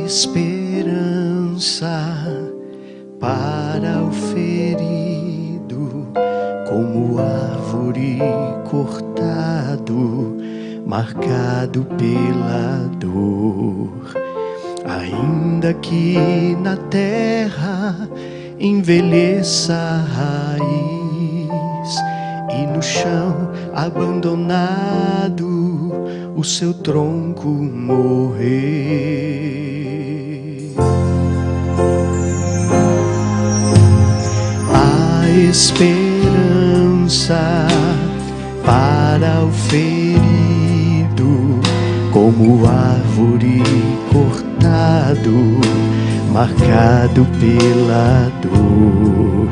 esperança para o ferido, como árvore cortado, marcado pela dor. Ainda que na terra envelheça a raiz e no chão abandonado o seu tronco morrer, a esperança para o ferido, como árvore cortado, marcado pela dor.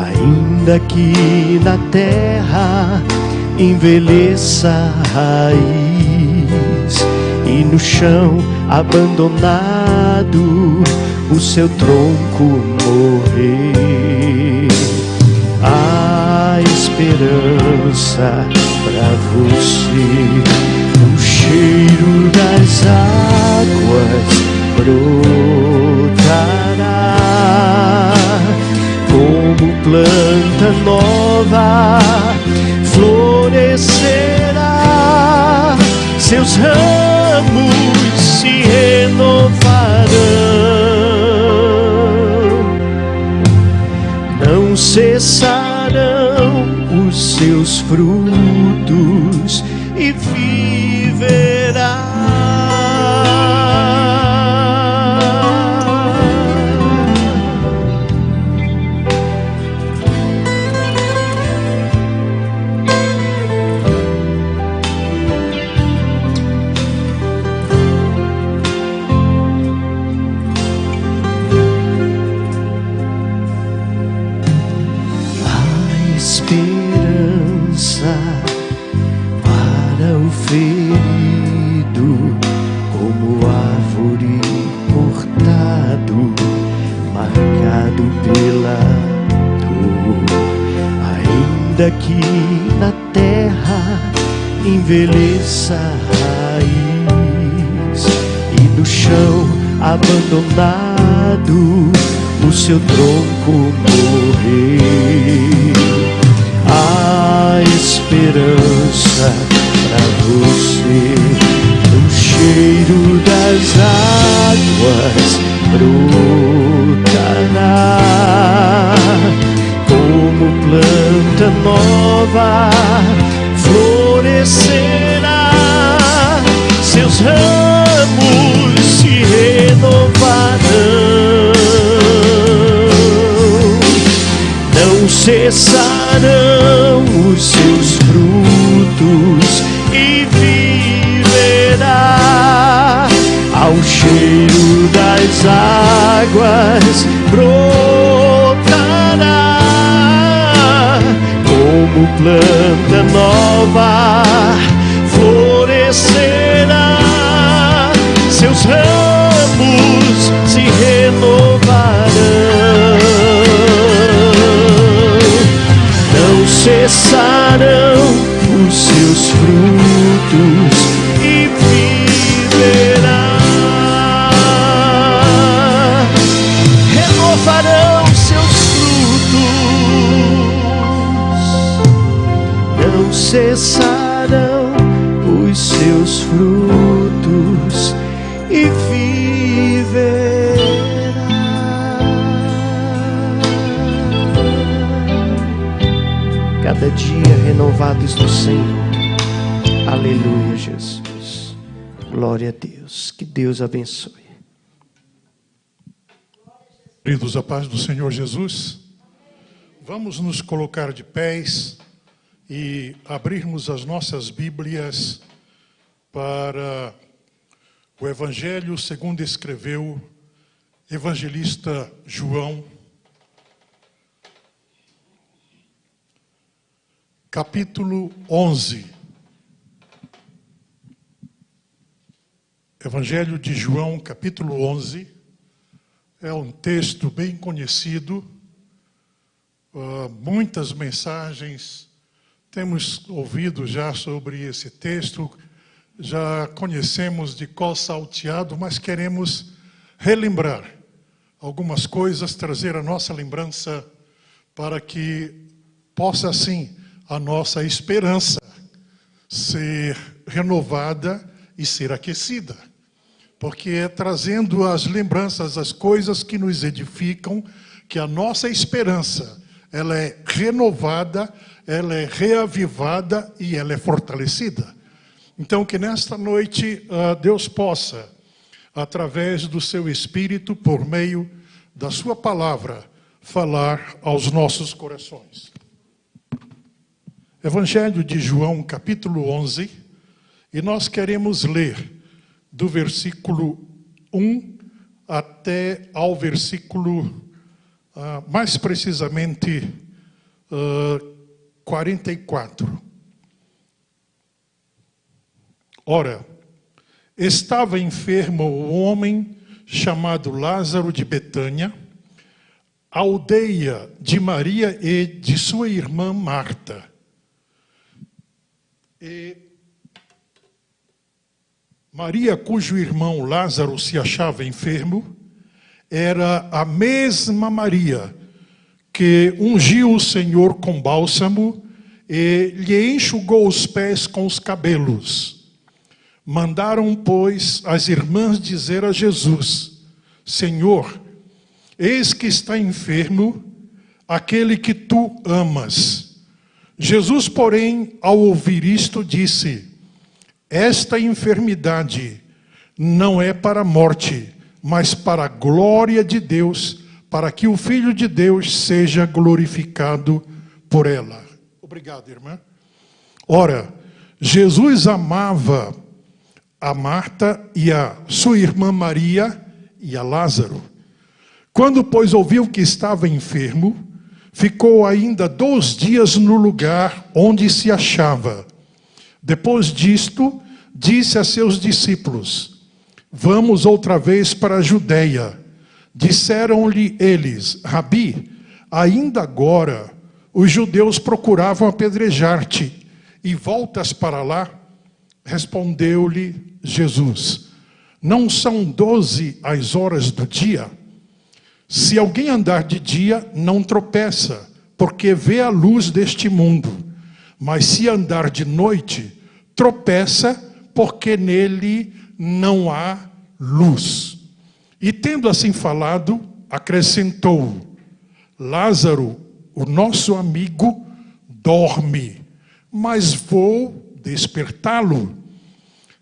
Ainda que na terra envelheça a raiz e no chão abandonado o seu tronco morrer, a esperança pra você, o cheiro das águas brotará como planta nova, florescerá, seus ramos se renovarão, não cessarão os seus frutos e viverá. Esperança para o ferido, como árvore cortado, marcado pela dor. Ainda que na terra envelheça a raiz e no chão abandonado o seu tronco morrer, a esperança pra você, o cheiro das águas brotará como planta nova, florescerá, seus ramos se renovarão, não cessarão os seus frutos e viverá, ao cheiro das águas brotará como planta nova, florescerá, seus ramos se renovarão, não cessarão os seus frutos e viverá, renovarão seus frutos, não cessarão os seus frutos e viverá. Cada dia renovados no Senhor. Aleluia, Jesus. Glória a Deus. Que Deus abençoe. Queridos, a paz do Senhor Jesus. Vamos nos colocar de pés e abrirmos as nossas Bíblias para o Evangelho segundo escreveu evangelista João, capítulo 11. Evangelho de João, capítulo 11, é um texto bem conhecido, muitas mensagens temos ouvido já sobre esse texto, já conhecemos de cor salteado, mas queremos relembrar algumas coisas, trazer a nossa lembrança para que possa, assim, a nossa esperança ser renovada e ser aquecida. Porque é trazendo as lembranças, as coisas que nos edificam, que a nossa esperança, ela é renovada, ela é reavivada e ela é fortalecida. Então, que nesta noite Deus possa, através do seu Espírito, por meio da sua palavra, falar aos nossos corações. Evangelho de João, capítulo 11, e nós queremos ler do versículo 1 até ao versículo, mais precisamente, 44. Ora, estava enfermo um homem chamado Lázaro de Betânia, aldeia de Maria e de sua irmã Marta. E Maria, cujo irmão Lázaro se achava enfermo, era a mesma Maria que ungiu o Senhor com bálsamo e lhe enxugou os pés com os cabelos. Mandaram, pois, as irmãs dizer a Jesus: Senhor, eis que está enfermo aquele que tu amas. Jesus, porém, ao ouvir isto, disse: esta enfermidade não é para a morte, mas para a glória de Deus, para que o Filho de Deus seja glorificado por ela. Obrigado, irmã. Ora, Jesus amava a Marta e a sua irmã Maria e a Lázaro. Quando, pois, ouviu que estava enfermo, ficou ainda 2 dias no lugar onde se achava. Depois disto, disse a seus discípulos: vamos outra vez para a Judeia. Disseram-lhe eles: Rabi, ainda agora os judeus procuravam apedrejar-te, e voltas para lá? Respondeu-lhe Jesus: não são 12 as horas do dia? Se alguém andar de dia, não tropeça, porque vê a luz deste mundo. Mas se andar de noite, tropeça, porque nele não há luz. E tendo assim falado, acrescentou: Lázaro, o nosso amigo, dorme, mas vou despertá-lo.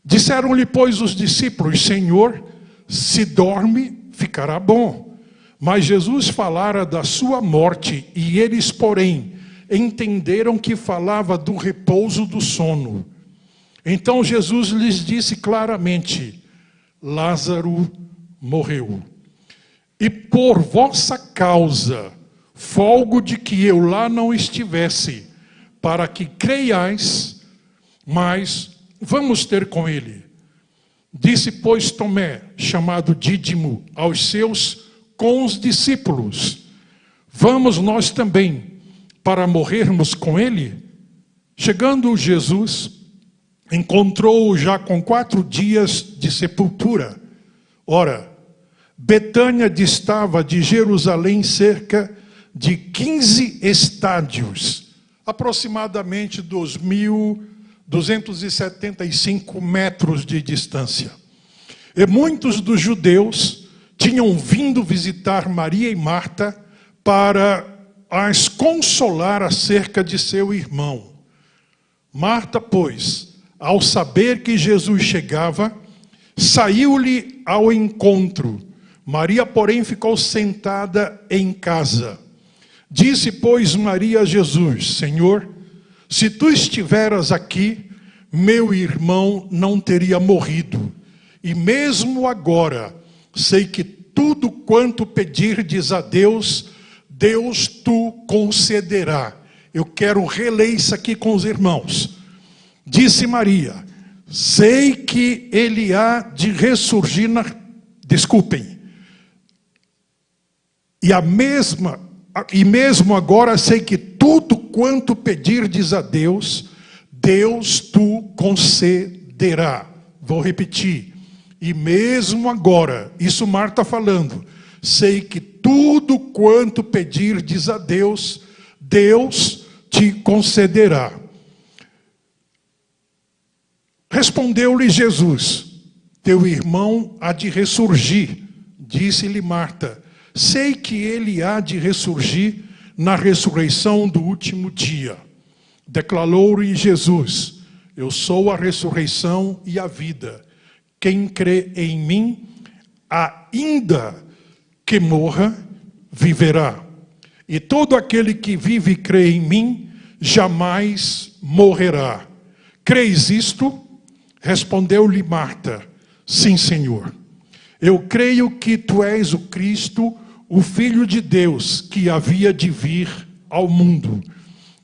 Disseram-lhe, pois, os discípulos: Senhor, se dorme, ficará bom. Mas Jesus falara da sua morte, e eles, porém, entenderam que falava do repouso do sono. Então Jesus lhes disse claramente: Lázaro morreu. E por vossa causa, folgo de que eu lá não estivesse, para que creiais, mas vamos ter com ele. Disse, pois, Tomé, chamado Dídimo, aos seus condiscípulos: vamos nós também, para morrermos com ele? Chegando Jesus, encontrou-o já com 4 dias de sepultura. Ora, Betânia distava de Jerusalém cerca de 15 estádios, aproximadamente 2.275 metros de distância. E muitos dos judeus tinham vindo visitar Maria e Marta para as consolar acerca de seu irmão. Marta, pois, ao saber que Jesus chegava, saiu-lhe ao encontro. Maria, porém, ficou sentada em casa. Disse, pois, Maria a Jesus: Senhor, se tu estiveras aqui, meu irmão não teria morrido. E mesmo agora, sei que tudo quanto pedirdes a Deus, Deus tu concederá. Eu quero reler isso aqui com os irmãos. Disse Maria: sei que ele há de ressurgir E mesmo agora sei que tudo quanto pedirdes a Deus, Deus tu concederá. Vou repetir. E mesmo agora, isso Marta falando, sei que tudo quanto pedirdes a Deus, Deus te concederá. Respondeu-lhe Jesus: teu irmão há de ressurgir. Disse-lhe Marta: sei que ele há de ressurgir na ressurreição do último dia. Declarou-lhe Jesus: eu sou a ressurreição e a vida. Quem crê em mim, ainda que morra, viverá. E todo aquele que vive e crê em mim, jamais morrerá. Creis isto? Respondeu-lhe Marta: sim, Senhor. Eu creio que tu és o Cristo, o Filho de Deus, que havia de vir ao mundo.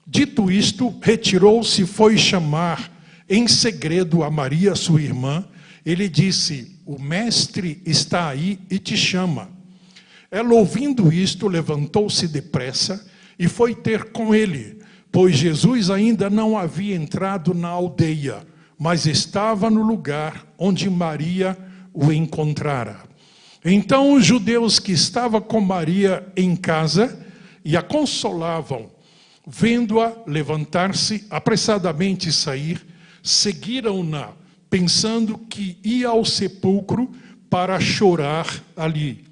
Dito isto, retirou-se e foi chamar em segredo a Maria, sua irmã. Ele disse: o mestre está aí e te chama. Ela, ouvindo isto, levantou-se depressa e foi ter com ele, pois Jesus ainda não havia entrado na aldeia, mas estava no lugar onde Maria o encontrara. Então os judeus que estavam com Maria em casa e a consolavam, vendo-a levantar-se, apressadamente sair, seguiram-na, pensando que ia ao sepulcro para chorar ali.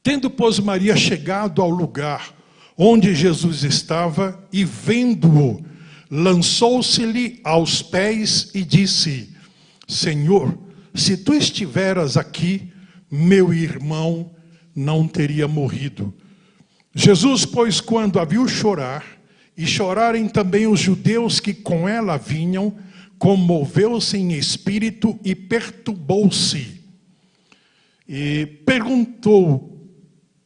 Tendo, pois, Maria chegado ao lugar onde Jesus estava e vendo-o, lançou-se-lhe aos pés e disse: Senhor, se tu estiveras aqui, meu irmão não teria morrido. Jesus, pois, quando a viu chorar, e chorarem também os judeus que com ela vinham, comoveu-se em espírito e perturbou-se. E perguntou: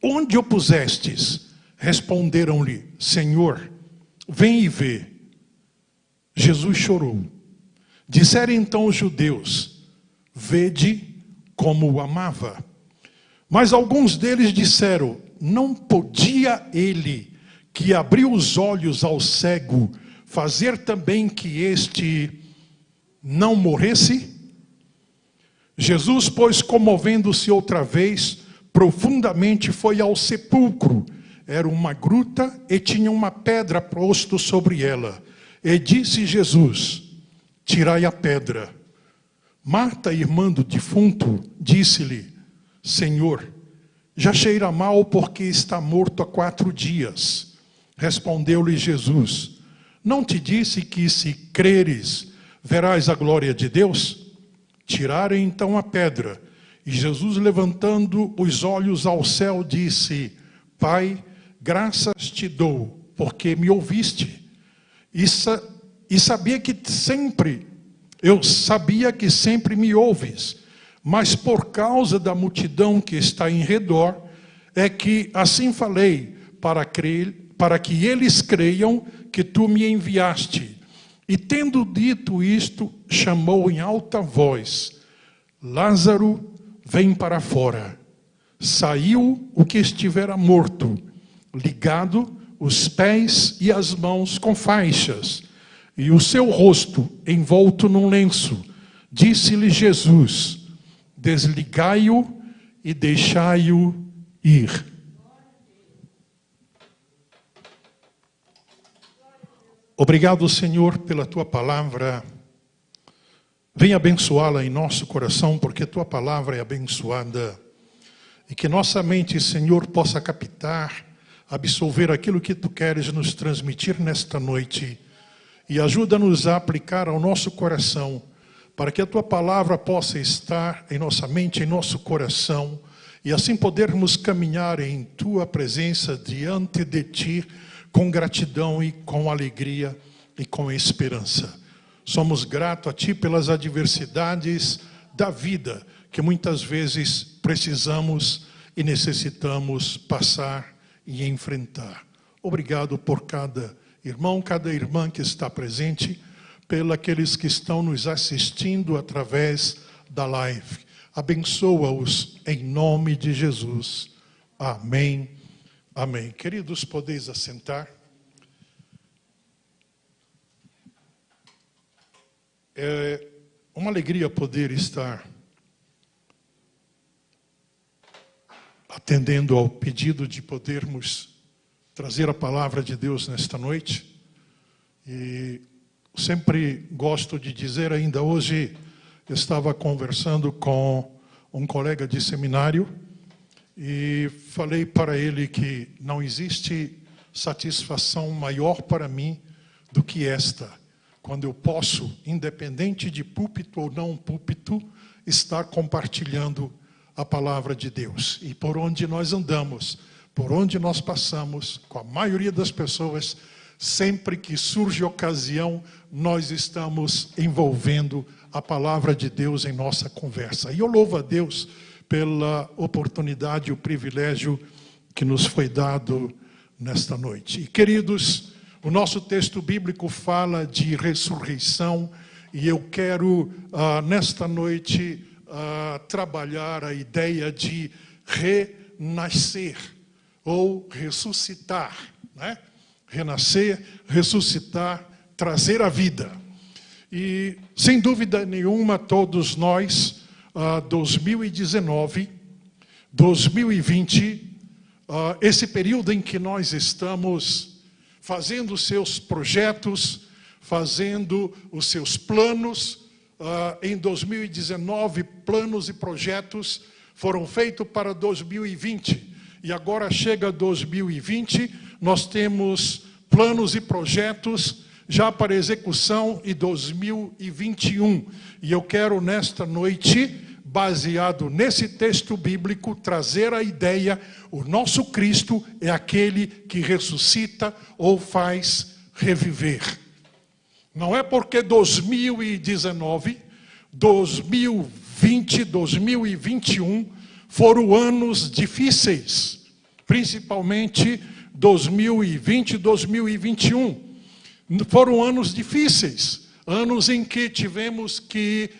onde o pusestes? Responderam-lhe: Senhor, vem e vê. Jesus chorou. Disseram então os judeus: vede como o amava. Mas alguns deles disseram: não podia ele, que abriu os olhos ao cego, fazer também que este não morresse? Jesus, pois, comovendo-se outra vez, profundamente foi ao sepulcro. Era uma gruta e tinha uma pedra posta sobre ela. E disse Jesus: tirai a pedra. Marta, irmã do defunto, disse-lhe: Senhor, já cheira mal porque está morto há 4 dias. Respondeu-lhe Jesus: não te disse que se creres, verás a glória de Deus? Tiraram então a pedra. E Jesus, levantando os olhos ao céu, disse: Pai, graças te dou, porque me ouviste. E sabia que sempre, eu sabia que sempre me ouves, mas por causa da multidão que está em redor, é que assim falei, para que eles creiam que tu me enviaste. E tendo dito isto, chamou em alta voz: Lázaro, vem para fora. Saiu o que estivera morto, ligado os pés e as mãos com faixas, e o seu rosto envolto num lenço. Disse-lhe Jesus: desligai-o e deixai-o ir. Obrigado, Senhor, pela tua palavra. Venha abençoá-la em nosso coração, porque tua palavra é abençoada. E que nossa mente, Senhor, possa captar, absorver aquilo que tu queres nos transmitir nesta noite. E ajuda-nos a aplicar ao nosso coração, para que a tua palavra possa estar em nossa mente, em nosso coração, e assim podermos caminhar em tua presença diante de ti, com gratidão e com alegria e com esperança. Somos gratos a ti pelas adversidades da vida, que muitas vezes precisamos e necessitamos passar e enfrentar. Obrigado por cada irmão, cada irmã que está presente, pelos aqueles que estão nos assistindo através da live. Abençoa-os em nome de Jesus. Amém. Amém. Queridos, podeis assentar. É uma alegria poder estar atendendo ao pedido de podermos trazer a palavra de Deus nesta noite. E sempre gosto de dizer, ainda hoje estava conversando com um colega de seminário e falei para ele que não existe satisfação maior para mim do que esta, quando eu posso, independente de púlpito ou não púlpito, estar compartilhando a palavra de Deus. E por onde nós andamos, por onde nós passamos, com a maioria das pessoas, sempre que surge ocasião, nós estamos envolvendo a palavra de Deus em nossa conversa. E eu louvo a Deus pela oportunidade e o privilégio que nos foi dado nesta noite. E queridos, o nosso texto bíblico fala de ressurreição e eu quero, nesta noite, trabalhar a ideia de renascer ou ressuscitar, né? Renascer, ressuscitar, trazer a vida. E, sem dúvida nenhuma, todos nós, 2019, 2020, esse período em que nós estamos fazendo seus projetos, fazendo os seus planos, em 2019, planos e projetos foram feitos para 2020. E agora chega 2020, nós temos planos e projetos já para execução em 2021. E eu quero nesta noite, baseado nesse texto bíblico, trazer a ideia: o nosso Cristo é aquele que ressuscita ou faz reviver. Não é porque 2019, 2020, 2021 foram anos difíceis, principalmente 2020 e 2021. Foram anos difíceis, anos em que tivemos que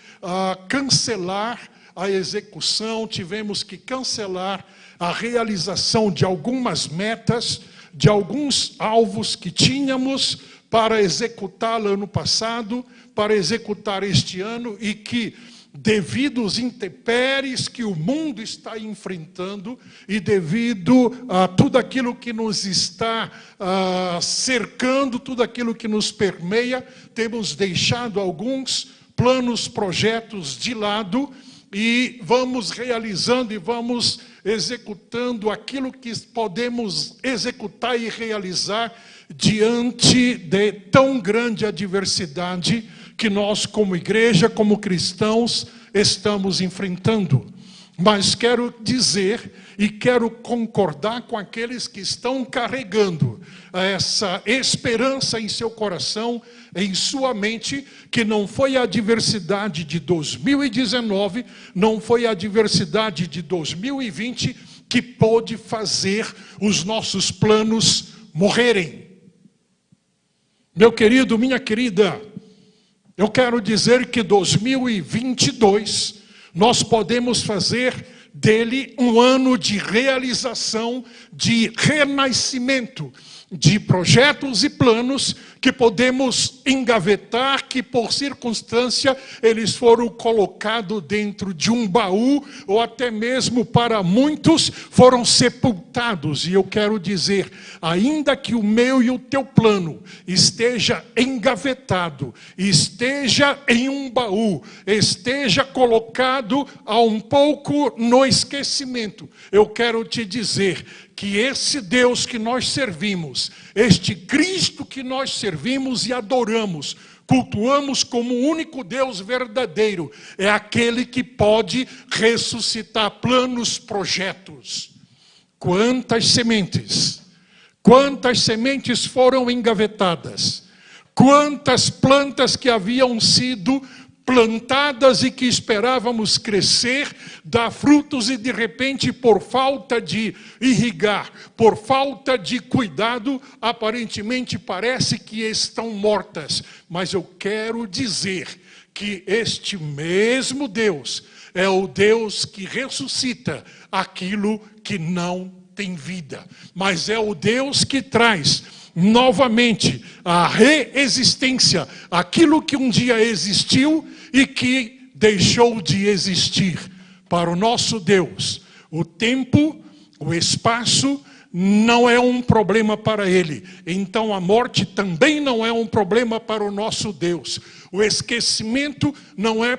cancelar a execução, tivemos que cancelar a realização de algumas metas, de alguns alvos que tínhamos para executar ano passado, para executar este ano, e que, devido aos intempéries que o mundo está enfrentando e devido a tudo aquilo que nos está cercando, tudo aquilo que nos permeia, temos deixado alguns planos, projetos de lado e vamos realizando e vamos executando aquilo que podemos executar e realizar diante de tão grande adversidade que nós, como igreja, como cristãos, estamos enfrentando. Mas quero dizer e quero concordar com aqueles que estão carregando essa esperança em seu coração, em sua mente, que não foi a adversidade de 2019, não foi a adversidade de 2020 que pôde fazer os nossos planos morrerem. Meu querido, minha querida, eu quero dizer que 2022 nós podemos fazer dele um ano de realização, de renascimento, de projetos e planos que podemos engavetar, que por circunstância eles foram colocados dentro de um baú, ou até mesmo para muitos foram sepultados. E eu quero dizer, ainda que o meu e o teu plano esteja engavetado, esteja em um baú, esteja colocado a um pouco no esquecimento, eu quero te dizer que esse Deus que nós servimos, este Cristo que nós servimos e adoramos, cultuamos como o único Deus verdadeiro, é aquele que pode ressuscitar planos, projetos. Quantas sementes foram engavetadas, quantas plantas que haviam sido plantadas e que esperávamos crescer, dar frutos e de repente, por falta de irrigar, por falta de cuidado, aparentemente parece que estão mortas. Mas eu quero dizer que este mesmo Deus é o Deus que ressuscita aquilo que não tem vida, mas é o Deus que traz novamente a reexistência, aquilo que um dia existiu e que deixou de existir. Para o nosso Deus, o tempo O espaço não é um problema para ele. Então a morte também não é um problema para o nosso Deus. O esquecimento não é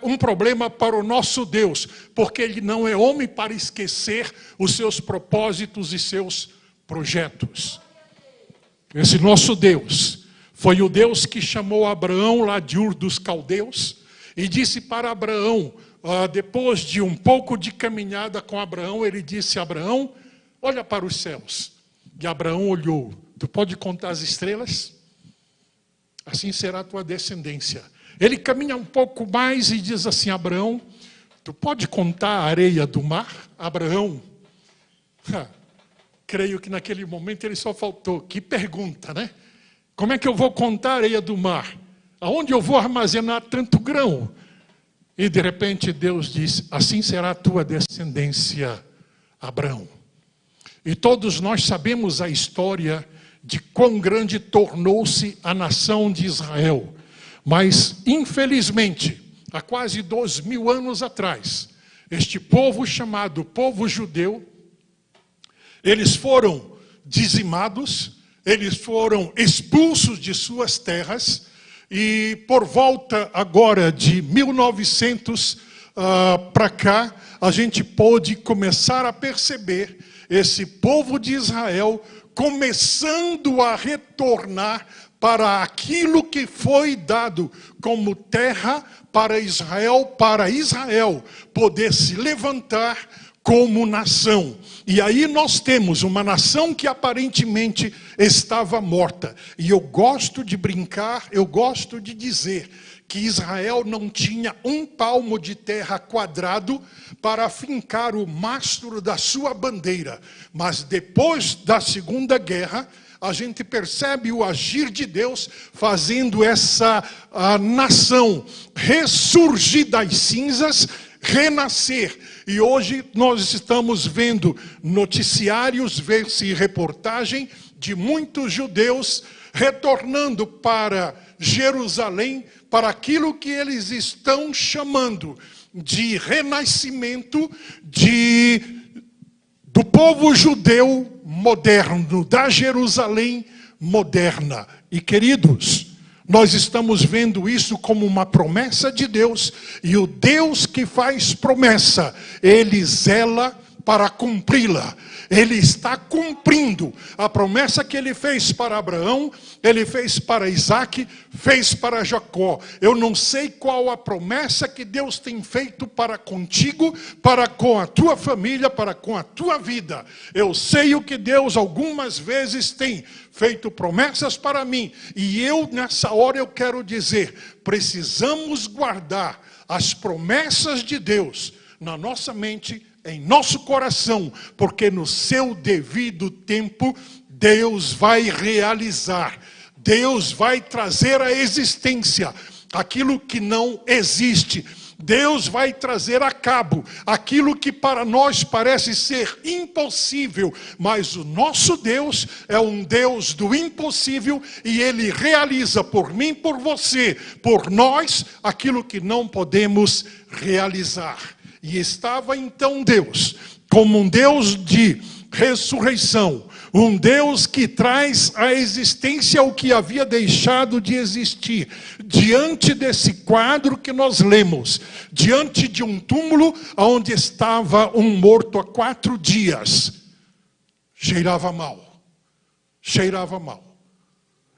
um problema para o nosso Deus, porque ele não é homem para esquecer os seus propósitos e seus projetos. Esse nosso Deus foi o Deus que chamou Abraão lá de Ur dos Caldeus e disse para Abraão, depois de um pouco de caminhada com Abraão, ele disse: Abraão, olha para os céus. E Abraão olhou. Tu pode contar as estrelas? Assim será a tua descendência. Ele caminha um pouco mais e diz assim: Abraão, tu pode contar a areia do mar? Abraão, creio que naquele momento ele só faltou. Que pergunta, né? Como é que eu vou contar a areia do mar? Aonde eu vou armazenar tanto grão? E de repente Deus diz: assim será a tua descendência, Abraão. E todos nós sabemos a história de quão grande tornou-se a nação de Israel. Mas, infelizmente, há quase 2000 anos atrás, este povo chamado povo judeu, eles foram dizimados, eles foram expulsos de suas terras, e por volta agora de 1900 para cá, a gente pôde começar a perceber esse povo de Israel começando a retornar para aquilo que foi dado como terra para Israel poder se levantar como nação. E aí nós temos uma nação que aparentemente estava morta. E eu gosto de brincar, eu gosto de dizer que Israel não tinha um palmo de terra quadrado para fincar o mastro da sua bandeira. Mas depois da Segunda Guerra, a gente percebe o agir de Deus fazendo essa nação ressurgir das cinzas, renascer. E hoje nós estamos vendo noticiários, vê-se reportagem de muitos judeus retornando para Jerusalém, para aquilo que eles estão chamando de renascimento do povo judeu moderno, da Jerusalém moderna. E queridos, nós estamos vendo isso como uma promessa de Deus, e o Deus que faz promessa, ele zela para cumpri-la. Ele está cumprindo a promessa que ele fez para Abraão, ele fez para Isaac, fez para Jacó. Eu não sei qual a promessa que Deus tem feito para contigo, para com a tua família, para com a tua vida. Eu sei o que Deus algumas vezes tem feito promessas para mim. E eu, nessa hora, eu quero dizer, precisamos guardar as promessas de Deus na nossa mente, em nosso coração, porque no seu devido tempo, Deus vai realizar, Deus vai trazer à existência aquilo que não existe. Deus vai trazer a cabo aquilo que para nós parece ser impossível, mas o nosso Deus é um Deus do impossível e Ele realiza por mim, por você, por nós, aquilo que não podemos realizar. E estava então Deus, como um Deus de ressurreição, um Deus que traz à existência o que havia deixado de existir, diante desse quadro que nós lemos, diante de um túmulo onde estava um morto há 4 dias, cheirava mal, cheirava mal.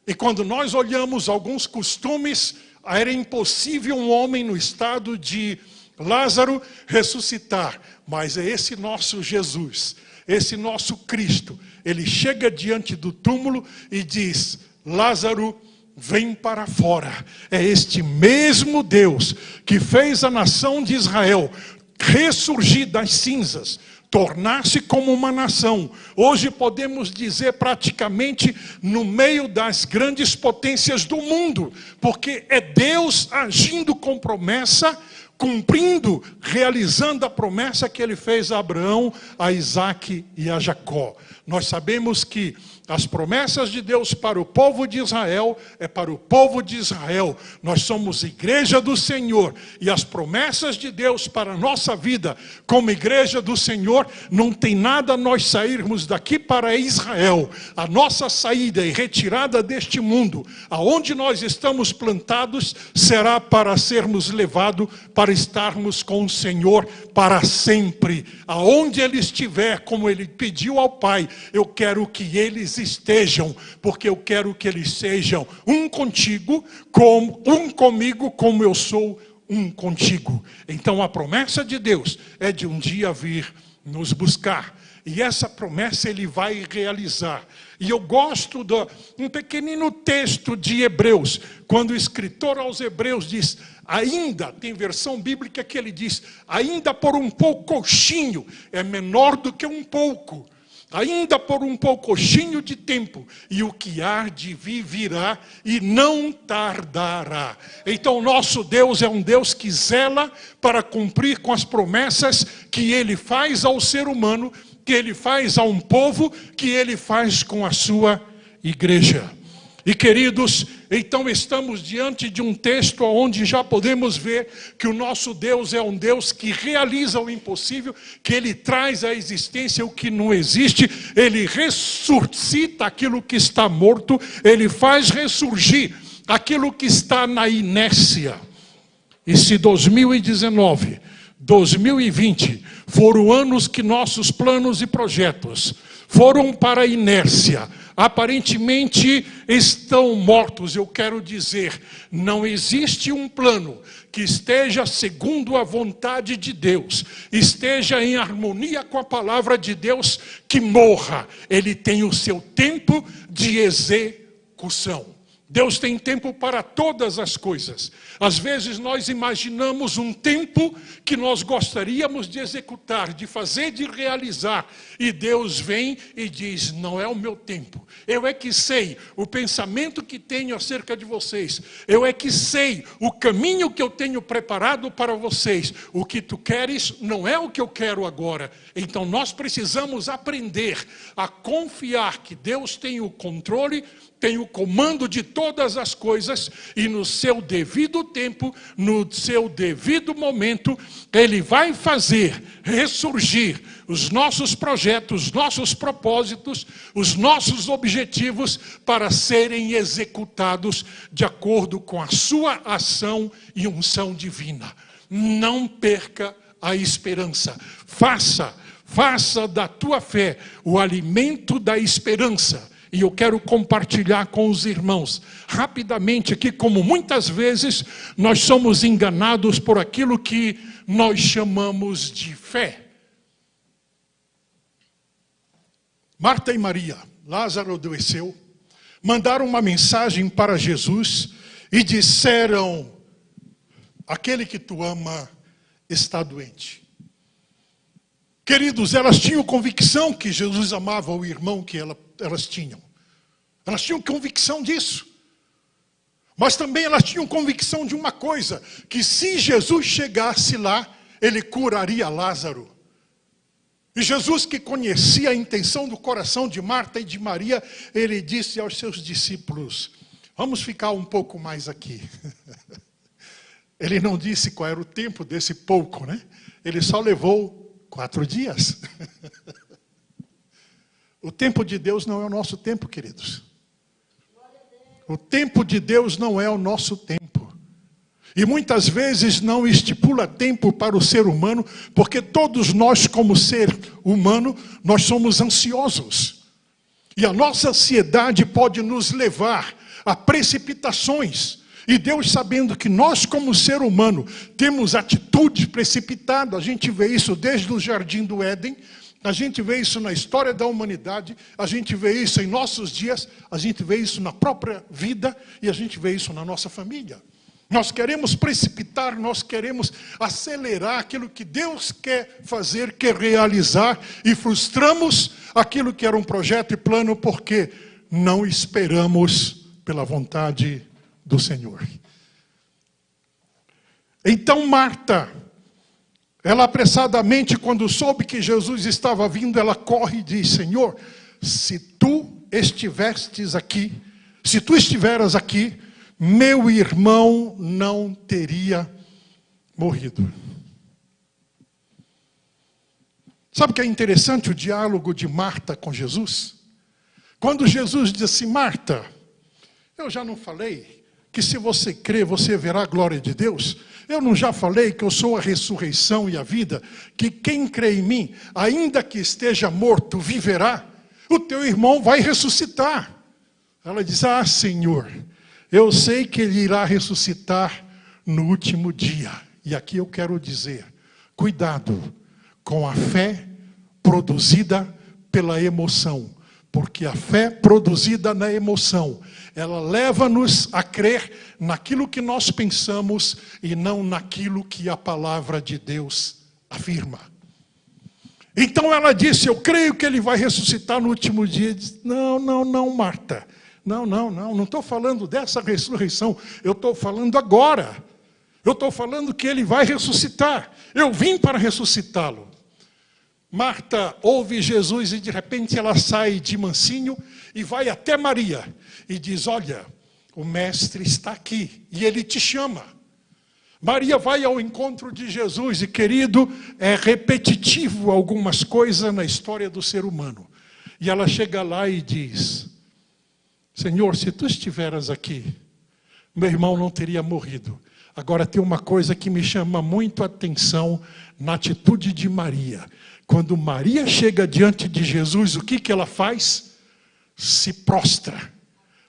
E quando nós olhamos alguns costumes, era impossível um homem no estado de Lázaro ressuscitar, mas é esse nosso Jesus, esse nosso Cristo, ele chega diante do túmulo e diz: Lázaro, vem para fora. É este mesmo Deus que fez a nação de Israel ressurgir das cinzas, tornar-se como uma nação. Hoje podemos dizer praticamente no meio das grandes potências do mundo, porque é Deus agindo com promessa, cumprindo, realizando a promessa que ele fez a Abraão, a Isaque e a Jacó. Nós sabemos que as promessas de Deus para o povo de Israel é para o povo de Israel. Nós somos igreja do Senhor. E as promessas de Deus para a nossa vida como igreja do Senhor, não tem nada nós sairmos daqui para Israel. A nossa saída e retirada deste mundo, aonde nós estamos plantados, será para sermos levados para estarmos com o Senhor para sempre. Aonde Ele estiver, como Ele pediu ao Pai, eu quero que eles estejam, porque eu quero que eles sejam um contigo, um comigo, como eu sou um contigo. Então a promessa de Deus é de um dia vir nos buscar. E essa promessa Ele vai realizar. E eu gosto de um pequenino texto de Hebreus, quando o escritor aos Hebreus diz, ainda, tem versão bíblica que ele diz, ainda por um poucochinho, é menor do que um pouco, ainda por um poucochinho de tempo, e o que há de vir virá e não tardará. Então nosso Deus é um Deus que zela para cumprir com as promessas que Ele faz ao ser humano, que Ele faz a um povo, que Ele faz com a sua igreja. E queridos, então estamos diante de um texto onde já podemos ver que o nosso Deus é um Deus que realiza o impossível, que Ele traz à existência o que não existe, Ele ressuscita aquilo que está morto, Ele faz ressurgir aquilo que está na inércia. E se 2019, 2020 foram anos que nossos planos e projetos foram para a inércia, aparentemente estão mortos, eu quero dizer, não existe um plano que esteja segundo a vontade de Deus, esteja em harmonia com a palavra de Deus, que morra. Ele tem o seu tempo de execução. Deus tem tempo para todas as coisas. Às vezes nós imaginamos um tempo que nós gostaríamos de executar, de fazer, de realizar. E Deus vem e diz, não é o meu tempo. Eu é que sei o pensamento que tenho acerca de vocês. Eu é que sei o caminho que eu tenho preparado para vocês. O que tu queres não é o que eu quero agora. Então nós precisamos aprender a confiar que Deus tem o controle, tem o comando de todas as coisas, e no seu devido tempo, no seu devido momento, Ele vai fazer ressurgir os nossos projetos, os nossos propósitos, os nossos objetivos para serem executados de acordo com a sua ação e unção divina. Não perca a esperança. Faça da tua fé o alimento da esperança. E eu quero compartilhar com os irmãos, rapidamente aqui, como muitas vezes nós somos enganados por aquilo que nós chamamos de fé. Marta e Maria, Lázaro adoeceu, mandaram uma mensagem para Jesus e disseram, aquele que tu ama está doente. Queridos, elas tinham convicção que Jesus amava o irmão que elas tinham. Elas tinham convicção disso. Mas também elas tinham convicção de uma coisa, que se Jesus chegasse lá, Ele curaria Lázaro. E Jesus, que conhecia a intenção do coração de Marta e de Maria, Ele disse aos seus discípulos, vamos ficar um pouco mais aqui. Ele não disse qual era o tempo desse pouco, né? Ele só levou 4 dias. O tempo de Deus não é o nosso tempo, queridos. O tempo de Deus não é o nosso tempo. E muitas vezes não estipula tempo para o ser humano, porque todos nós, como ser humano, nós somos ansiosos. E a nossa ansiedade pode nos levar a precipitações. E Deus, sabendo que nós, como ser humano, temos atitude precipitada, a gente vê isso desde o Jardim do Éden, a gente vê isso na história da humanidade, a gente vê isso em nossos dias, a gente vê isso na própria vida e a gente vê isso na nossa família. Nós queremos precipitar, nós queremos acelerar aquilo que Deus quer fazer, quer realizar, e frustramos aquilo que era um projeto e plano porque não esperamos pela vontade do Senhor. Então Marta, ela apressadamente, quando soube que Jesus estava vindo, ela corre e diz: Senhor, se tu estiveras aqui, meu irmão não teria morrido. Sabe o que é interessante o diálogo de Marta com Jesus? Quando Jesus diz assim: Marta, eu já não falei que se você crer, você verá a glória de Deus? Eu não já falei que eu sou a ressurreição e a vida? Que quem crê em mim, ainda que esteja morto, viverá? O teu irmão vai ressuscitar. Ela diz: ah, Senhor, eu sei que ele irá ressuscitar no último dia. E aqui eu quero dizer, cuidado com a fé produzida pela emoção. Porque a fé produzida na emoção, ela leva-nos a crer naquilo que nós pensamos e não naquilo que a palavra de Deus afirma. Então ela disse: eu creio que ele vai ressuscitar no último dia. Disse: não, Marta. Não estou falando dessa ressurreição. Eu estou falando agora. Eu estou falando que ele vai ressuscitar. Eu vim para ressuscitá-lo. Marta ouve Jesus e de repente ela sai de mansinho e vai até Maria e diz: olha, o mestre está aqui e ele te chama. Maria vai ao encontro de Jesus e, querido, é repetitivo algumas coisas na história do ser humano. E ela chega lá e diz: Senhor, se tu estiveras aqui, meu irmão não teria morrido. Agora tem uma coisa que me chama muito a atenção na atitude de Maria. Quando Maria chega diante de Jesus, o que ela faz? Se prostra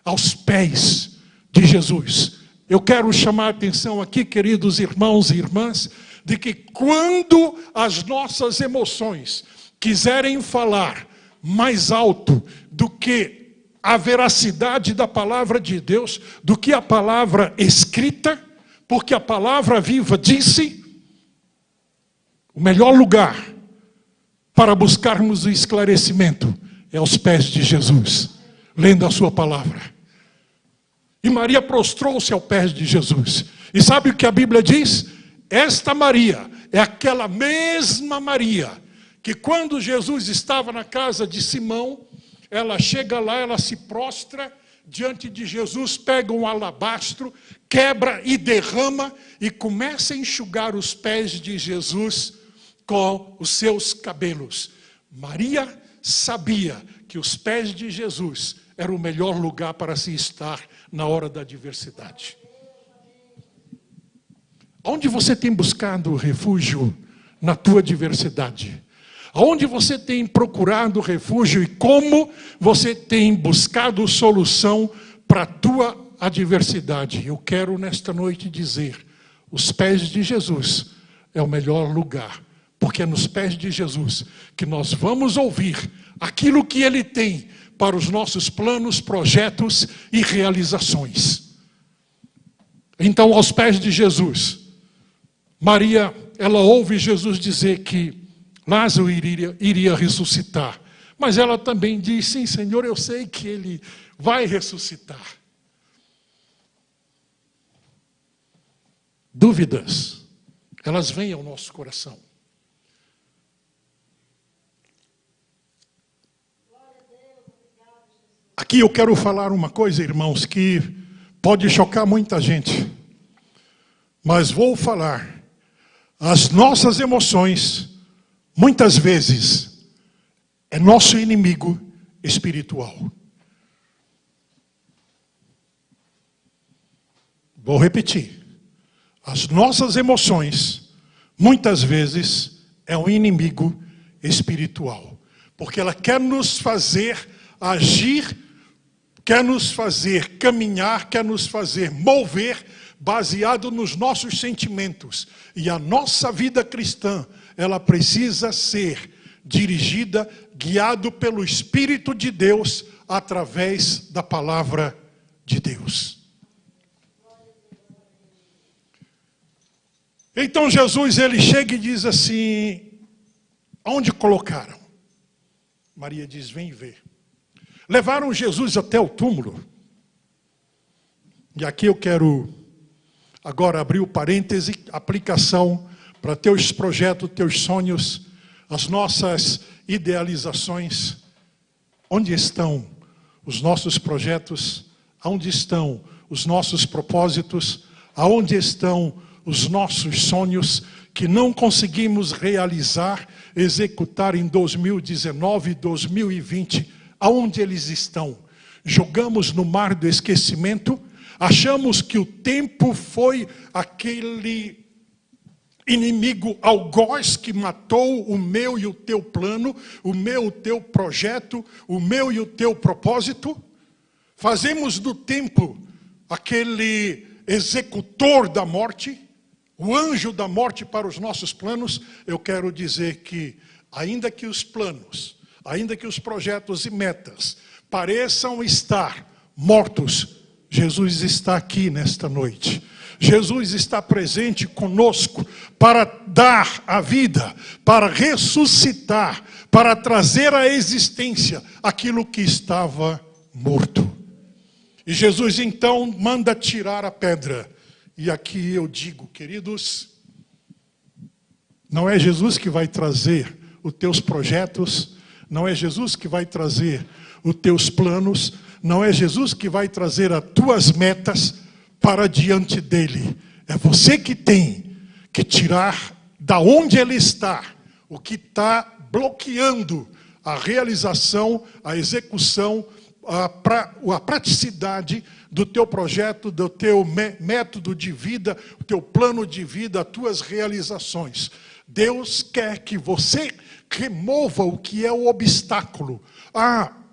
aos pés de Jesus. Eu quero chamar a atenção aqui, queridos irmãos e irmãs, de que quando as nossas emoções quiserem falar mais alto do que a veracidade da palavra de Deus, do que a palavra escrita, porque a palavra viva disse, o melhor lugar para buscarmos o esclarecimento é aos pés de Jesus, lendo a sua palavra. E Maria prostrou-se aos pés de Jesus. E sabe o que a Bíblia diz? Esta Maria é aquela mesma Maria que quando Jesus estava na casa de Simão, ela chega lá, ela se prostra diante de Jesus, pega um alabastro, quebra e derrama e começa a enxugar os pés de Jesus com os seus cabelos. Maria sabia que os pés de Jesus eram o melhor lugar para se estar na hora da adversidade. Onde você tem buscado refúgio na tua adversidade? Aonde você tem procurado refúgio e como você tem buscado solução para a tua adversidade? Eu quero nesta noite dizer, os pés de Jesus é o melhor lugar. Porque é nos pés de Jesus que nós vamos ouvir aquilo que Ele tem para os nossos planos, projetos e realizações. Então, aos pés de Jesus, Maria, ela ouve Jesus dizer que Lázaro iria ressuscitar. Mas ela também diz: sim, Senhor, eu sei que ele vai ressuscitar. Dúvidas, elas vêm ao nosso coração. Aqui eu quero falar uma coisa, irmãos, que pode chocar muita gente. Mas vou falar. As nossas emoções, muitas vezes, é nosso inimigo espiritual. Vou repetir. As nossas emoções, muitas vezes, é um inimigo espiritual. Porque ela quer nos fazer agir, quer nos fazer caminhar, quer nos fazer mover, baseado nos nossos sentimentos. E a nossa vida cristã, ela precisa ser dirigida, guiado pelo Espírito de Deus, através da palavra de Deus. Então Jesus, ele chega e diz assim: onde colocaram? Maria diz: vem ver. Levaram Jesus até o túmulo. E aqui eu quero Agora, abriu parêntese, aplicação para teus projetos, teus sonhos, as nossas idealizações. Onde estão os nossos projetos? Onde estão os nossos propósitos? Aonde estão os nossos sonhos que não conseguimos realizar, executar em 2019 e 2020? Aonde eles estão? Jogamos no mar do esquecimento? Achamos que o tempo foi aquele inimigo algoz que matou o meu e o teu plano, o meu e o teu projeto, o meu e o teu propósito? Fazemos do tempo aquele executor da morte, o anjo da morte para os nossos planos. Eu quero dizer que, ainda que os planos, ainda que os projetos e metas pareçam estar mortos, Jesus está aqui nesta noite. Jesus está presente conosco para dar a vida, para ressuscitar, para trazer à existência aquilo que estava morto. E Jesus então manda tirar a pedra. E aqui eu digo, queridos, não é Jesus que vai trazer os teus projetos, não é Jesus que vai trazer os teus planos, não é Jesus que vai trazer as tuas metas para diante dele. É você que tem que tirar da onde ele está, o que está bloqueando a realização, a execução, a praticidade do teu projeto, do teu método de vida, o teu plano de vida, as tuas realizações. Deus quer que você remova o que é o obstáculo.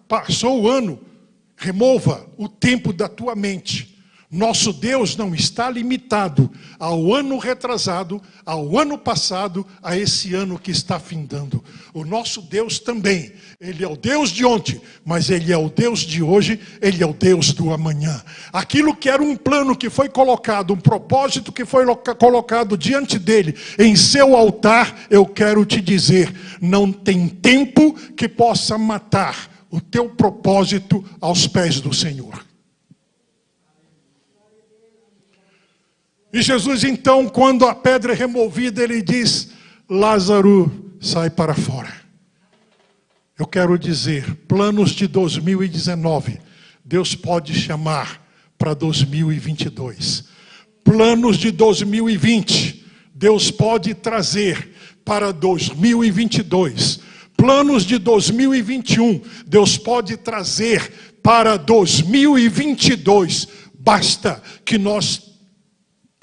Passou o ano, remova o tempo da tua mente. Nosso Deus não está limitado ao ano retrasado, ao ano passado, a esse ano que está findando. O nosso Deus também, Ele é o Deus de ontem, mas Ele é o Deus de hoje, Ele é o Deus do amanhã. Aquilo que era um plano que foi colocado, um propósito que foi colocado diante dEle, em seu altar, eu quero te dizer, não tem tempo que possa matar o teu propósito aos pés do Senhor. E Jesus então, quando a pedra é removida, ele diz, Lázaro, sai para fora. Eu quero dizer, planos de 2019, Deus pode chamar para 2022. Planos de 2020, Deus pode trazer para 2022. Planos de 2021, Deus pode trazer para 2022. Basta que nós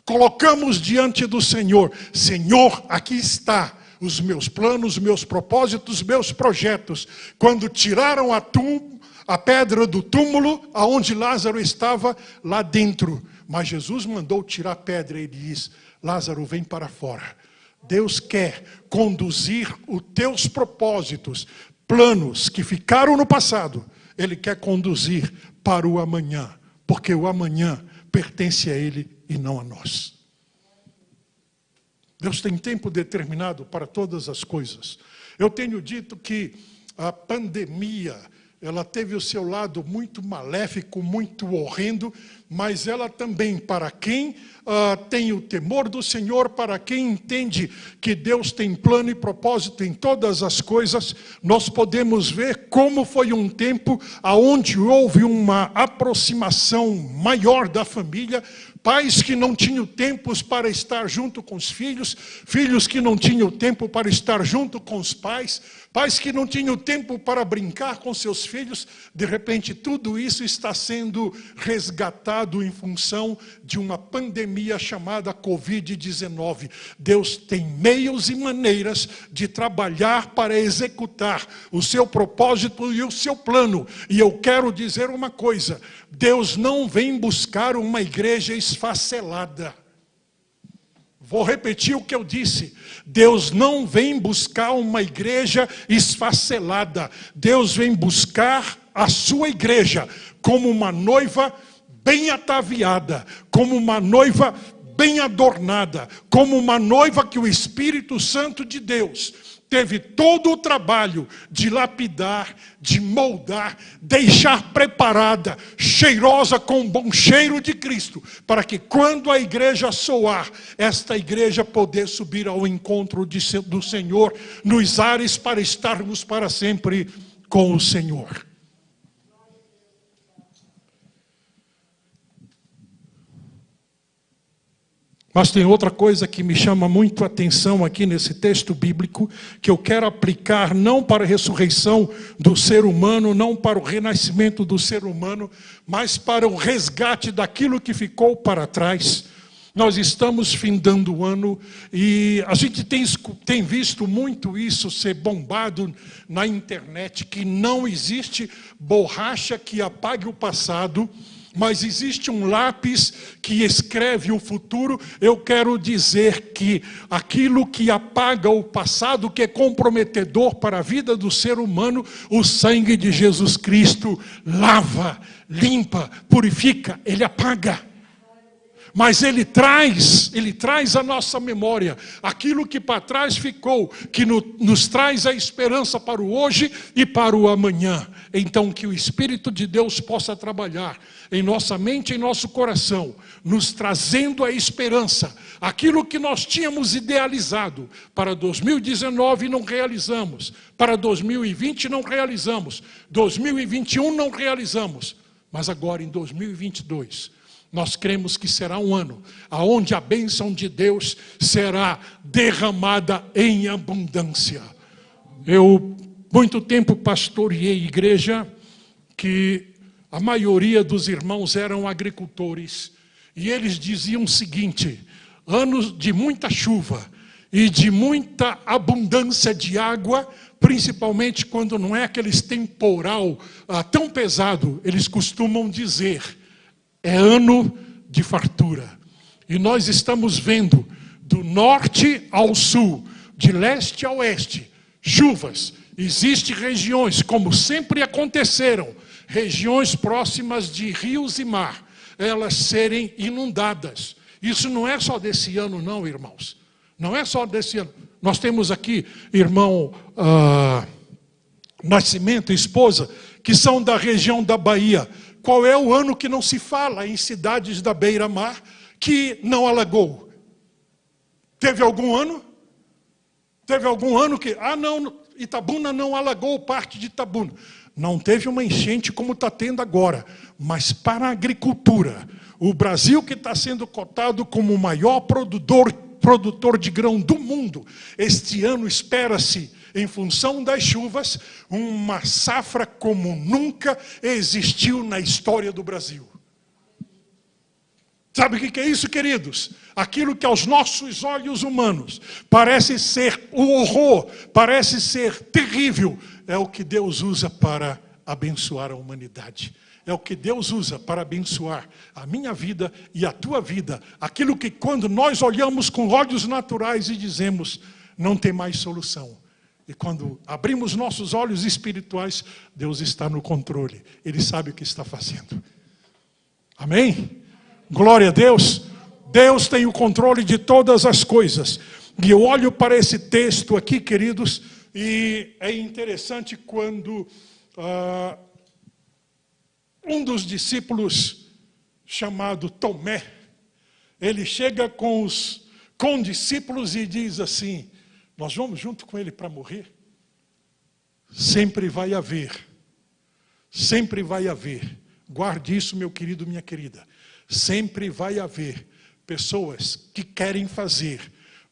colocamos diante do Senhor, Senhor, aqui está os meus planos, meus propósitos, meus projetos. Quando tiraram a pedra do túmulo, aonde Lázaro estava, lá dentro. Mas Jesus mandou tirar a pedra e ele diz, Lázaro, vem para fora. Deus quer conduzir os teus propósitos, planos que ficaram no passado. Ele quer conduzir para o amanhã, porque o amanhã pertence a Ele e não a nós. Deus tem tempo determinado para todas as coisas. Eu tenho dito que a pandemia, ela teve o seu lado muito maléfico, muito horrendo, mas ela também, para quem tem o temor do Senhor, para quem entende que Deus tem plano e propósito em todas as coisas, nós podemos ver como foi um tempo onde houve uma aproximação maior da família, pais que não tinham tempos para estar junto com os filhos, filhos que não tinham tempo para estar junto com os pais, pais que não tinham tempo para brincar com seus filhos. De repente, tudo isso está sendo resgatado em função de uma pandemia chamada Covid-19. Deus tem meios e maneiras de trabalhar para executar o seu propósito e o seu plano. E eu quero dizer uma coisa, Deus não vem buscar uma igreja esfacelada. Vou repetir o que eu disse. Deus não vem buscar uma igreja esfacelada. Deus vem buscar a sua igreja como uma noiva bem ataviada, como uma noiva bem adornada, como uma noiva que o Espírito Santo de Deus teve todo o trabalho de lapidar, de moldar, deixar preparada, cheirosa com o bom cheiro de Cristo, para que quando a igreja soar, esta igreja poder subir ao encontro do Senhor nos ares para estarmos para sempre com o Senhor. Mas tem outra coisa que me chama muito a atenção aqui nesse texto bíblico, que eu quero aplicar não para a ressurreição do ser humano, não para o renascimento do ser humano, mas para o resgate daquilo que ficou para trás. Nós estamos findando o ano e a gente tem visto muito isso ser bombado na internet, que não existe borracha que apague o passado, mas existe um lápis que escreve o futuro. Eu quero dizer que aquilo que apaga o passado, que é comprometedor para a vida do ser humano, o sangue de Jesus Cristo lava, limpa, purifica, ele apaga. Mas ele traz à nossa memória aquilo que para trás ficou, que nos traz a esperança para o hoje e para o amanhã. Então que o Espírito de Deus possa trabalhar em nossa mente e em nosso coração, nos trazendo a esperança, aquilo que nós tínhamos idealizado para 2019 não realizamos, para 2020 não realizamos, 2021 não realizamos, mas agora em 2022... nós cremos que será um ano onde a bênção de Deus será derramada em abundância. Eu, muito tempo, pastoreei igreja que a maioria dos irmãos eram agricultores. E eles diziam o seguinte: anos de muita chuva e de muita abundância de água, principalmente quando não é aqueles temporal tão pesado, eles costumam dizer: é ano de fartura. E nós estamos vendo do norte ao sul, de leste a oeste, chuvas. Existem regiões, como sempre aconteceram, regiões próximas de rios e mar, elas serem inundadas. Isso não é só desse ano não, irmãos. Não é só desse ano. Nós temos aqui, irmão Nascimento e esposa, que são da região da Bahia. Qual é o ano que não se fala em cidades da beira-mar que não alagou? Teve algum ano? Teve algum ano que... não, Itabuna não alagou parte de Itabuna. Não teve uma enchente como está tendo agora. Mas para a agricultura, o Brasil, que está sendo cotado como o maior produtor de grão do mundo, este ano espera-se, em função das chuvas, uma safra como nunca existiu na história do Brasil. Sabe o que é isso, queridos? Aquilo que aos nossos olhos humanos parece ser o horror, parece ser terrível, é o que Deus usa para abençoar a humanidade. É o que Deus usa para abençoar a minha vida e a tua vida. Aquilo que quando nós olhamos com olhos naturais e dizemos, não tem mais solução. E quando abrimos nossos olhos espirituais, Deus está no controle. Ele sabe o que está fazendo. Amém? Glória a Deus. Deus tem o controle de todas as coisas. E eu olho para esse texto aqui, queridos, e é interessante quando um dos discípulos, chamado Tomé, ele chega com os condiscípulos e diz assim: nós vamos junto com ele para morrer? Sempre vai haver, guarde isso, meu querido, minha querida, sempre vai haver pessoas que querem fazer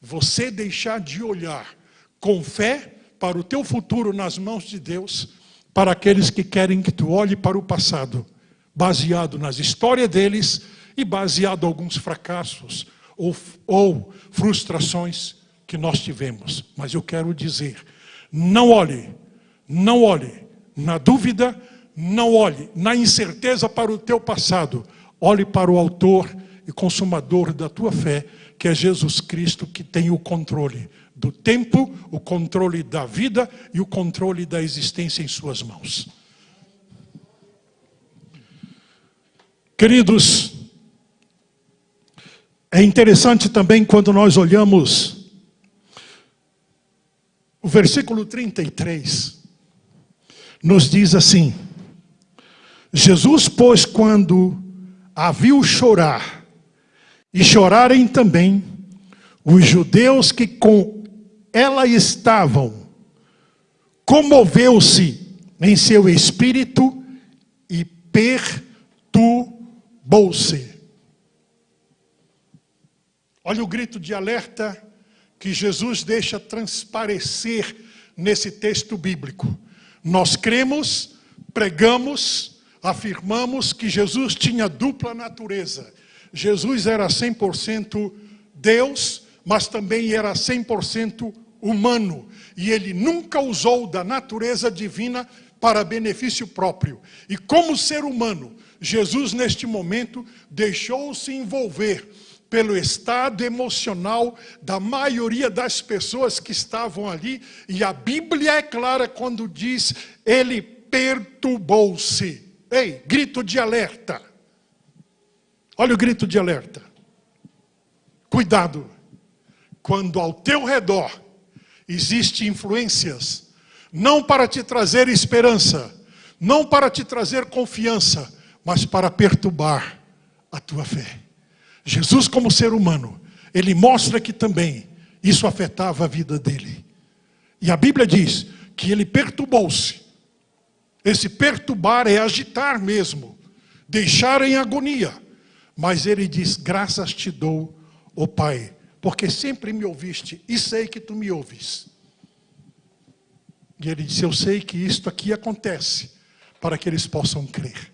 você deixar de olhar com fé para o teu futuro nas mãos de Deus, para aqueles que querem que tu olhe para o passado, baseado nas histórias deles e baseado em alguns fracassos ou frustrações que nós tivemos. Mas eu quero dizer, não olhe na dúvida, não olhe na incerteza para o teu passado, olhe para o autor e consumador da tua fé, que é Jesus Cristo, que tem o controle do tempo, o controle da vida e o controle da existência em suas mãos. É interessante também quando nós olhamos o versículo 33, nos diz assim: Jesus, pois, quando a viu chorar, e chorarem também os judeus que com ela estavam, comoveu-se em seu espírito e perturbou-se. Olha o grito de alerta que Jesus deixa transparecer nesse texto bíblico. Nós cremos, pregamos, afirmamos que Jesus tinha dupla natureza. Jesus era 100% Deus, mas também era 100% humano. E ele nunca usou da natureza divina para benefício próprio. E como ser humano, Jesus neste momento deixou-se envolver pelo estado emocional da maioria das pessoas que estavam ali. E a Bíblia é clara quando diz, ele perturbou-se. Ei, grito de alerta. Olha o grito de alerta. Cuidado, quando ao teu redor existem influências, não para te trazer esperança, não para te trazer confiança, mas para perturbar a tua fé. Jesus, como ser humano, ele mostra que também isso afetava a vida dele. E a Bíblia diz que ele perturbou-se. Esse perturbar é agitar mesmo, deixar em agonia. Mas ele diz, graças te dou, ó Pai, porque sempre me ouviste e sei que tu me ouves. E ele disse, eu sei que isto aqui acontece para que eles possam crer.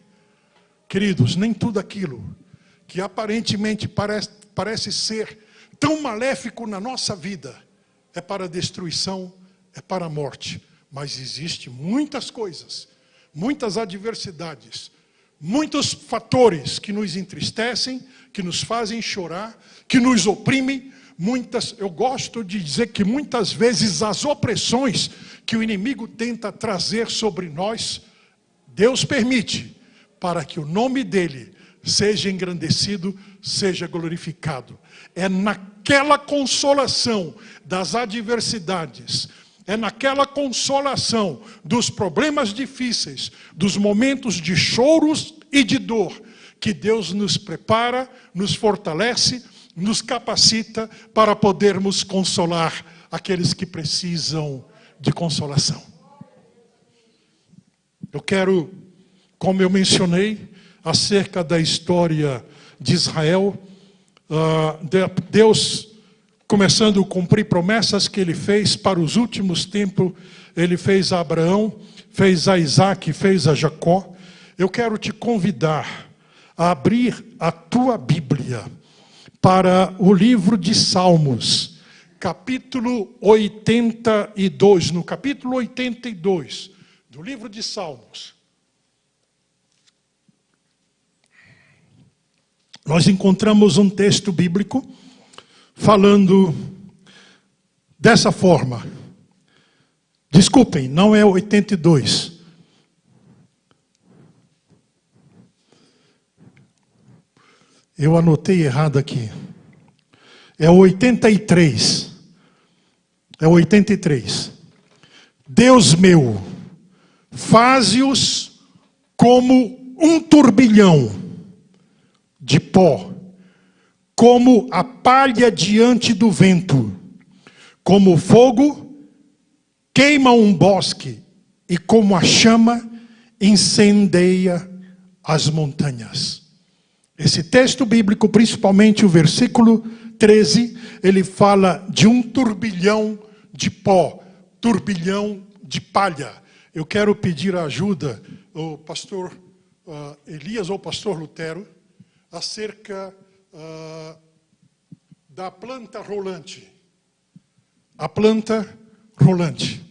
Queridos, nem tudo aquilo que aparentemente parece ser tão maléfico na nossa vida é para a destruição, é para a morte. Mas existem muitas coisas, muitas adversidades, muitos fatores que nos entristecem, que nos fazem chorar, que nos oprimem. Eu gosto de dizer que muitas vezes as opressões que o inimigo tenta trazer sobre nós, Deus permite para que o nome dele seja engrandecido, seja glorificado. É naquela consolação das adversidades, é naquela consolação dos problemas difíceis, dos momentos de choros e de dor, que Deus nos prepara, nos fortalece, nos capacita para podermos consolar aqueles que precisam de consolação. Eu quero, como eu mencionei, acerca da história de Israel, Deus começando a cumprir promessas que ele fez para os últimos tempos. Ele fez a Abraão, fez a Isaac, fez a Jacó. Eu quero te convidar a abrir a tua Bíblia para o livro de Salmos, capítulo 82, no capítulo 82 do livro de Salmos. Nós encontramos um texto bíblico falando dessa forma. Desculpem, não é 82. Eu anotei errado aqui. É 83. É 83. Deus meu, faze-os como um turbilhão de pó, como a palha diante do vento, como o fogo queima um bosque e como a chama incendeia as montanhas. Esse texto bíblico, principalmente o versículo 13, ele fala de um turbilhão de pó, turbilhão de palha. Eu quero pedir a ajuda ao pastor Elias ou pastor Lutero acerca da planta rolante. A planta rolante.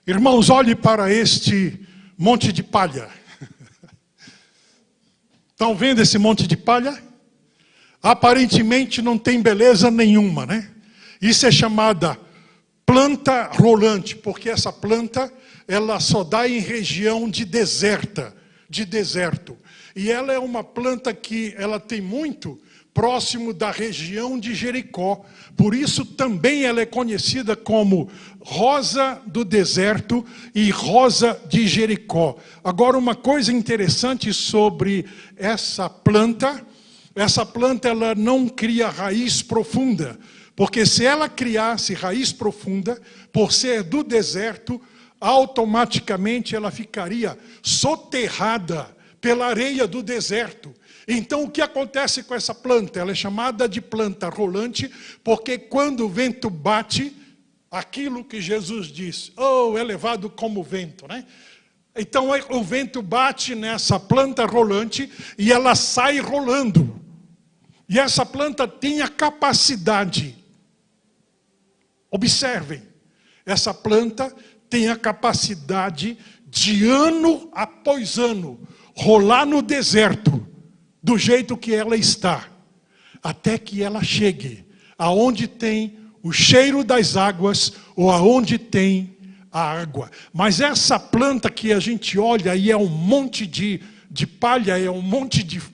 Irmãos, olhe para este monte de palha. Estão vendo esse monte de palha? Aparentemente não tem beleza nenhuma, né? Isso é chamada planta rolante, porque essa planta, ela só dá em região de deserto. E ela é uma planta que ela tem muito próximo da região de Jericó. Por isso também ela é conhecida como rosa do deserto e rosa de Jericó. Agora, uma coisa interessante sobre essa planta ela não cria raiz profunda, porque se ela criasse raiz profunda, por ser do deserto, automaticamente ela ficaria soterrada pela areia do deserto. Então, o que acontece com essa planta? Ela é chamada de planta rolante, porque quando o vento bate, aquilo que Jesus diz, é levado como vento, né? Então, o vento bate nessa planta rolante e ela sai rolando. E essa planta tem a capacidade, observem, essa planta tem a capacidade de ano após ano rolar no deserto, do jeito que ela está, até que ela chegue aonde tem o cheiro das águas ou aonde tem a água. Mas essa planta que a gente olha e é um monte de palha,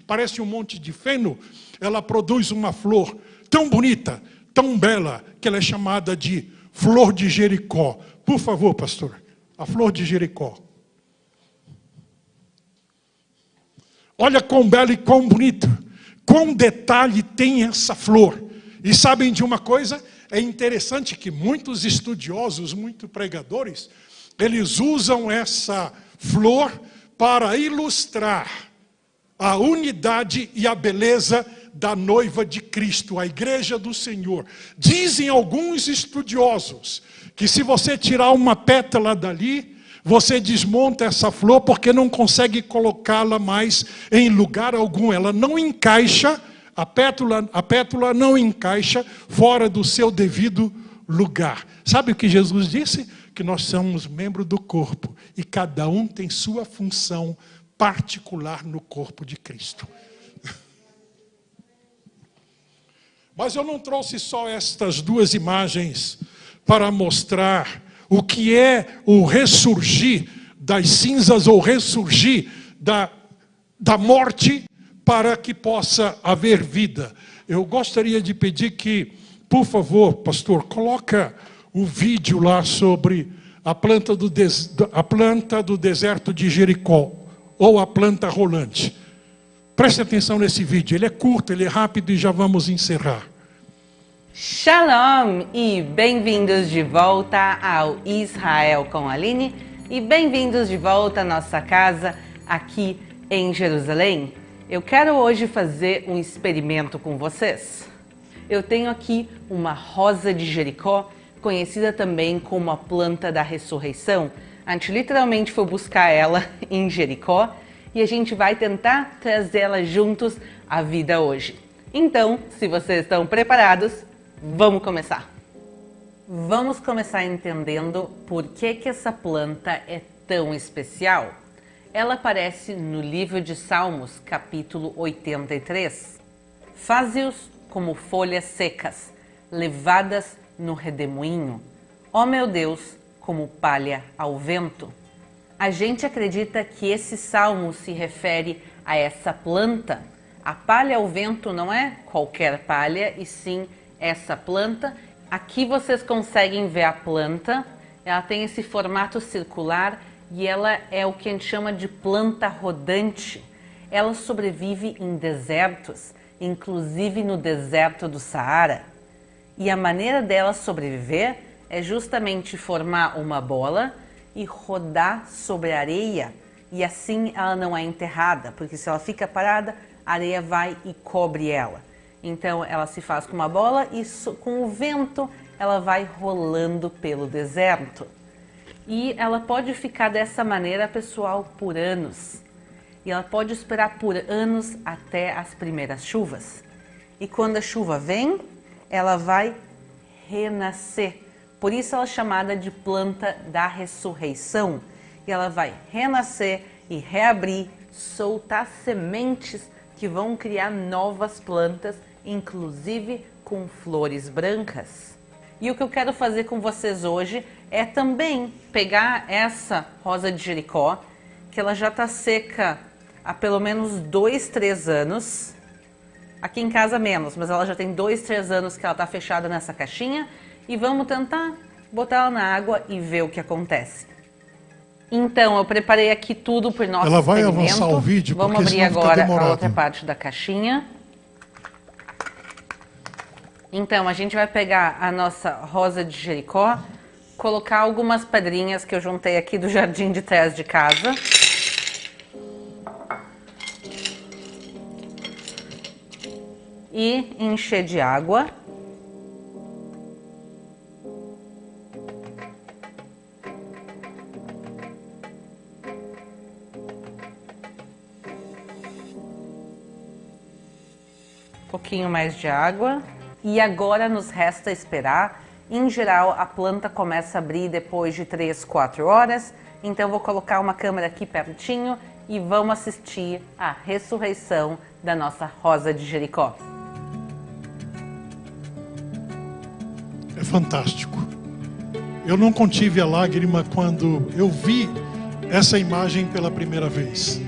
parece um monte de feno, ela produz uma flor tão bonita, tão bela, que ela é chamada de flor de Jericó. Por favor, pastor, a flor de Jericó. Olha quão bela e quão bonita, quão detalhe tem essa flor. E sabem de uma coisa? É interessante que muitos estudiosos, muitos pregadores, eles usam essa flor para ilustrar a unidade e a beleza da noiva de Cristo, a igreja do Senhor. Dizem alguns estudiosos que se você tirar uma pétala dali, você desmonta essa flor porque não consegue colocá-la mais em lugar algum. Ela não encaixa, a pétala não encaixa fora do seu devido lugar. Sabe o que Jesus disse? Que nós somos membros do corpo e cada um tem sua função particular no corpo de Cristo. Mas eu não trouxe só estas duas imagens para mostrar o que é o ressurgir das cinzas ou ressurgir da morte para que possa haver vida. Eu gostaria de pedir que, por favor, pastor, coloca o vídeo lá sobre a planta do deserto de Jericó, ou a planta rolante. Preste atenção nesse vídeo, ele é curto, ele é rápido e já vamos encerrar. Shalom e bem-vindos de volta ao Israel com Aline e bem-vindos de volta à nossa casa aqui em Jerusalém. Eu quero hoje fazer um experimento com vocês. Eu tenho aqui uma rosa de Jericó, conhecida também como a planta da ressurreição. A gente literalmente foi buscar ela em Jericó e a gente vai tentar trazê-la juntos à vida hoje. Então, se vocês estão preparados, vamos começar. Vamos começar entendendo por que essa planta é tão especial. Ela aparece no livro de Salmos, capítulo 83. Faze-os como folhas secas, levadas no redemoinho. Ó meu Deus, como palha ao vento. A gente acredita que esse salmo se refere a essa planta. A palha ao vento não é qualquer palha, e sim essa planta. Aqui vocês conseguem ver a planta. Ela tem esse formato circular e ela é o que a gente chama de planta rodante. Ela sobrevive em desertos, inclusive no deserto do Saara. E a maneira dela sobreviver é justamente formar uma bola e rodar sobre a areia. E assim ela não é enterrada, porque se ela fica parada, a areia vai e cobre ela. Então ela se faz com uma bola e com o vento ela vai rolando pelo deserto. E ela pode ficar dessa maneira, pessoal, por anos. E ela pode esperar por anos até as primeiras chuvas. E quando a chuva vem, ela vai renascer. Por isso ela é chamada de planta da ressurreição. E ela vai renascer e reabrir, soltar sementes que vão criar novas plantas, inclusive com flores brancas. E o que eu quero fazer com vocês hoje é também pegar essa rosa de Jericó, que ela já está seca há pelo menos 2, 3 anos, Aqui em casa menos, mas ela já tem 2, 3 anos que ela está fechada nessa caixinha. E vamos tentar botar ela na água e ver o que acontece. Então, eu preparei aqui tudo para o nosso Ela vai experimento. avançar o vídeo, vamos porque abrir senão fica agora demorado. a outra parte da caixinha. Então, a gente vai pegar a nossa rosa de Jericó, colocar algumas pedrinhas que eu juntei aqui do jardim de trás de casa. E encher de água. Um pouquinho mais de água. E agora nos resta esperar. Em geral, a planta começa a abrir depois de 3, 4 horas. Então, eu vou colocar uma câmera aqui pertinho e vamos assistir a ressurreição da nossa rosa de Jericó. É fantástico. Eu não contive a lágrima quando eu vi essa imagem pela primeira vez.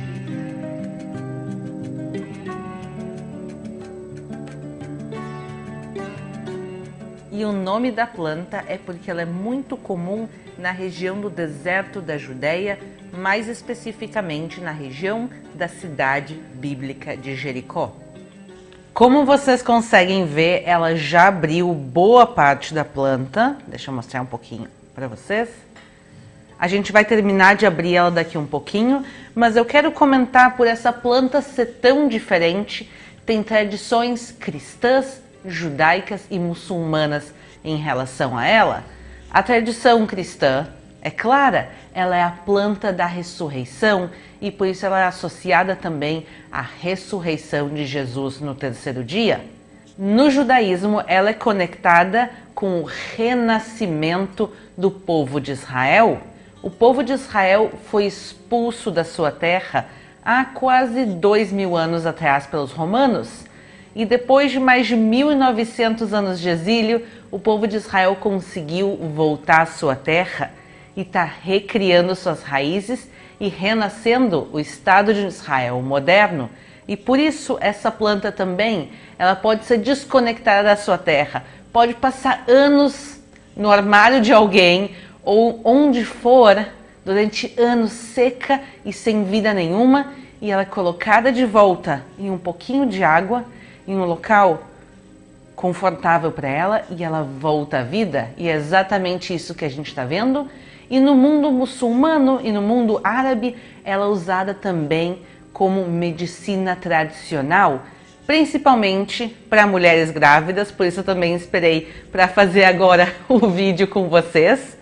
E o nome da planta é porque ela é muito comum na região do deserto da Judéia, mais especificamente na região da cidade bíblica de Jericó. Como vocês conseguem ver, ela já abriu boa parte da planta. Deixa eu mostrar um pouquinho para vocês. A gente vai terminar de abrir ela daqui um pouquinho, mas eu quero comentar por essa planta ser tão diferente. Tem tradições cristãs, judaicas e muçulmanas em relação a ela. A tradição cristã é clara, ela é a planta da ressurreição e por isso ela é associada também à ressurreição de Jesus no terceiro dia. No judaísmo, ela é conectada com o renascimento do povo de Israel. O povo de Israel foi expulso da sua terra há quase 2.000 anos atrás pelos romanos. E depois de mais de 1.900 anos de exílio, o povo de Israel conseguiu voltar à sua terra e está recriando suas raízes e renascendo o Estado de Israel moderno. E por isso essa planta também, ela pode ser desconectada da sua terra, pode passar anos no armário de alguém ou onde for, durante anos seca e sem vida nenhuma, e ela é colocada de volta em um pouquinho de água, em um local confortável para ela e ela volta à vida. E é exatamente isso que a gente está vendo. E no mundo muçulmano e no mundo árabe, ela é usada também como medicina tradicional, principalmente para mulheres grávidas, por isso eu também esperei para fazer agora o vídeo com vocês.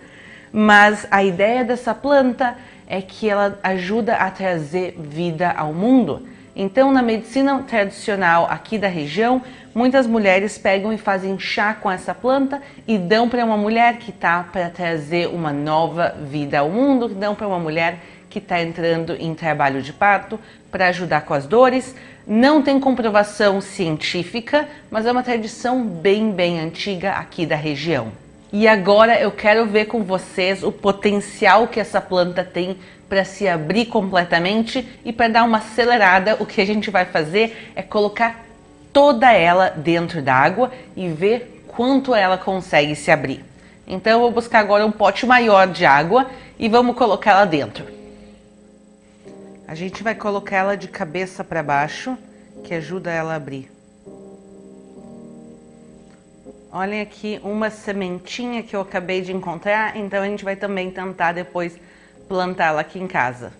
Mas a ideia dessa planta é que ela ajuda a trazer vida ao mundo. Então, na medicina tradicional aqui da região, muitas mulheres pegam e fazem chá com essa planta e dão para uma mulher que está para trazer uma nova vida ao mundo, dão para uma mulher que está entrando em trabalho de parto para ajudar com as dores. Não tem comprovação científica, mas é uma tradição bem antiga aqui da região. E agora eu quero ver com vocês o potencial que essa planta tem para se abrir completamente, e para dar uma acelerada, o que a gente vai fazer é colocar toda ela dentro da água e ver quanto ela consegue se abrir. Então eu vou buscar agora um pote maior de água e vamos colocar ela dentro. A gente vai colocar ela de cabeça para baixo, que ajuda ela a abrir. Olhem aqui uma sementinha que eu acabei de encontrar, então a gente vai também tentar depois plantá-la aqui em casa.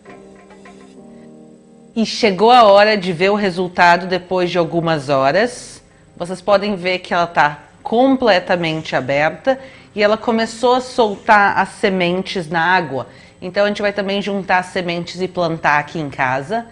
E chegou a hora de ver o resultado depois de algumas horas. Vocês podem ver que ela está completamente aberta e ela começou a soltar as sementes na água. Então a gente vai também juntar as sementes e plantar aqui em casa.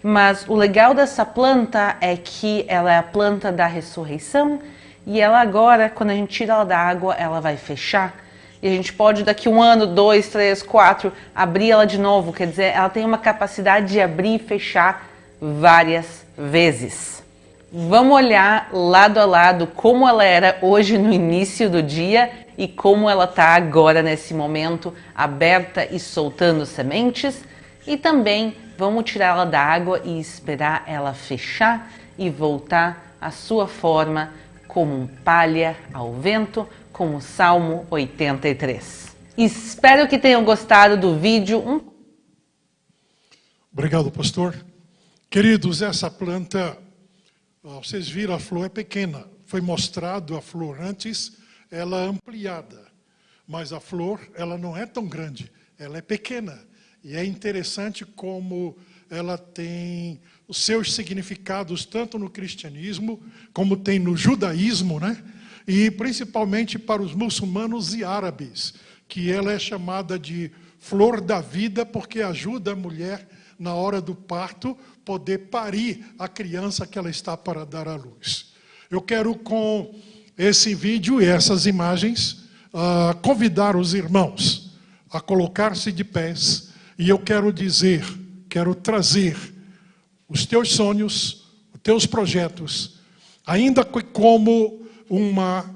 Mas o legal dessa planta é que ela é a planta da ressurreição e ela agora, quando a gente tira ela da água, ela vai fechar. E a gente pode daqui 1 ano, 2, 3, 4, abrir ela de novo. Quer dizer, ela tem uma capacidade de abrir e fechar várias vezes. Vamos olhar lado a lado como ela era hoje no início do dia e como ela está agora nesse momento, aberta e soltando sementes. E também vamos tirá-la da água e esperar ela fechar e voltar a sua forma como um palha ao vento, como o Salmo 83. Espero que tenham gostado do vídeo. Obrigado, pastor. Queridos, essa planta, vocês viram, a flor é pequena. Foi mostrado a flor antes, ela é ampliada. Mas a flor, ela não é tão grande, ela é pequena. E é interessante como ela tem os seus significados, tanto no cristianismo, como tem no judaísmo, né? E principalmente para os muçulmanos e árabes, que ela é chamada de flor da vida, porque ajuda a mulher, na hora do parto, poder parir a criança que ela está para dar à luz. Eu quero, com esse vídeo e essas imagens, convidar os irmãos a colocar-se de pés, e eu quero dizer, quero trazer os teus sonhos, os teus projetos, ainda que como uma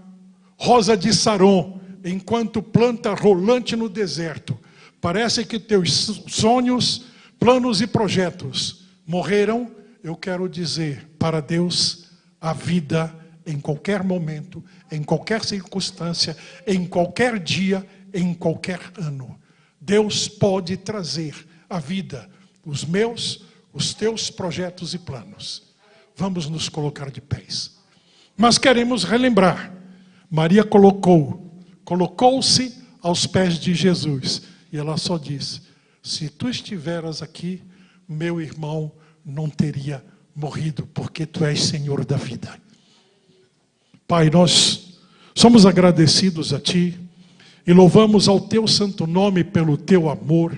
rosa de Saron, enquanto planta rolante no deserto. Parece que teus sonhos, planos e projetos morreram. Eu quero dizer, para Deus, a vida em qualquer momento, em qualquer circunstância, em qualquer dia, em qualquer ano. Deus pode trazer a vida, os meus, os teus projetos e planos. Vamos nos colocar de pés. Mas queremos relembrar, Maria colocou-se aos pés de Jesus. E ela só disse, se tu estiveras aqui, meu irmão não teria morrido, porque tu és Senhor da vida. Pai, nós somos agradecidos a Ti e louvamos ao Teu santo nome pelo Teu amor,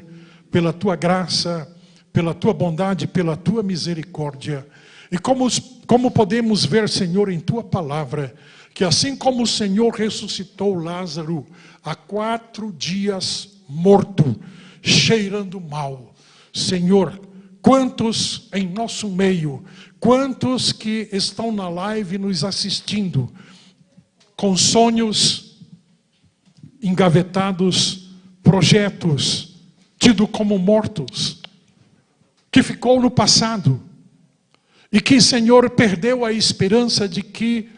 pela Tua graça, pela Tua bondade, pela Tua misericórdia. E como podemos ver, Senhor, em Tua palavra, que assim como o Senhor ressuscitou Lázaro há 4 dias morto, cheirando mal, Senhor, quantos em nosso meio, quantos que estão na live nos assistindo, com sonhos engavetados, projetos tidos como mortos, que ficou no passado, e que, Senhor, perdeu a esperança de que,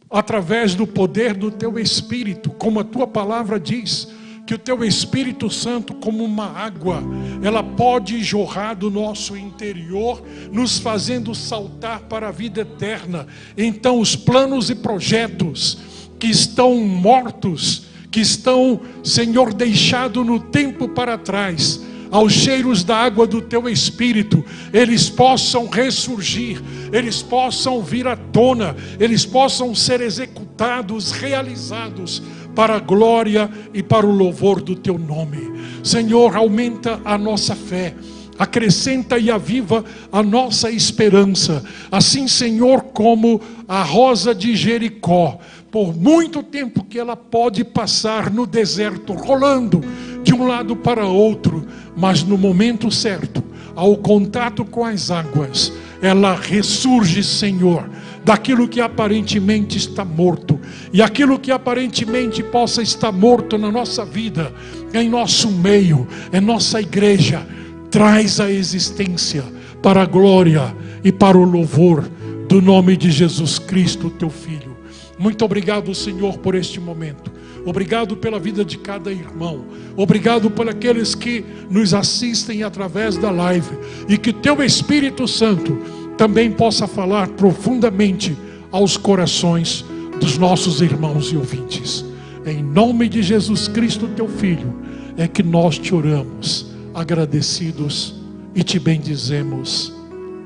através do poder do Teu Espírito, como a Tua palavra diz, que o Teu Espírito Santo, como uma água, ela pode jorrar do nosso interior, nos fazendo saltar para a vida eterna. Então os planos e projetos que estão mortos, que estão, Senhor, deixados no tempo para trás, aos cheiros da água do Teu Espírito, eles possam ressurgir, eles possam vir à tona, eles possam ser executados, realizados, para a glória e para o louvor do Teu nome. Senhor, aumenta a nossa fé, acrescenta e aviva a nossa esperança. Assim, Senhor, como a rosa de Jericó, por muito tempo que ela pode passar no deserto, rolando de um lado para outro, mas no momento certo, ao contato com as águas, ela ressurge, Senhor, daquilo que aparentemente está morto, e aquilo que aparentemente possa estar morto na nossa vida, em nosso meio, em nossa igreja, traz a existência para a glória e para o louvor do nome de Jesus Cristo, Teu Filho. Muito obrigado, Senhor, por este momento. Obrigado pela vida de cada irmão. Obrigado por aqueles que nos assistem através da live. E que Teu Espírito Santo também possa falar profundamente aos corações dos nossos irmãos e ouvintes. Em nome de Jesus Cristo, Teu Filho, é que nós te oramos, agradecidos, e te bendizemos.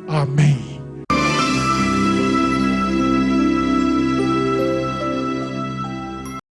Amém.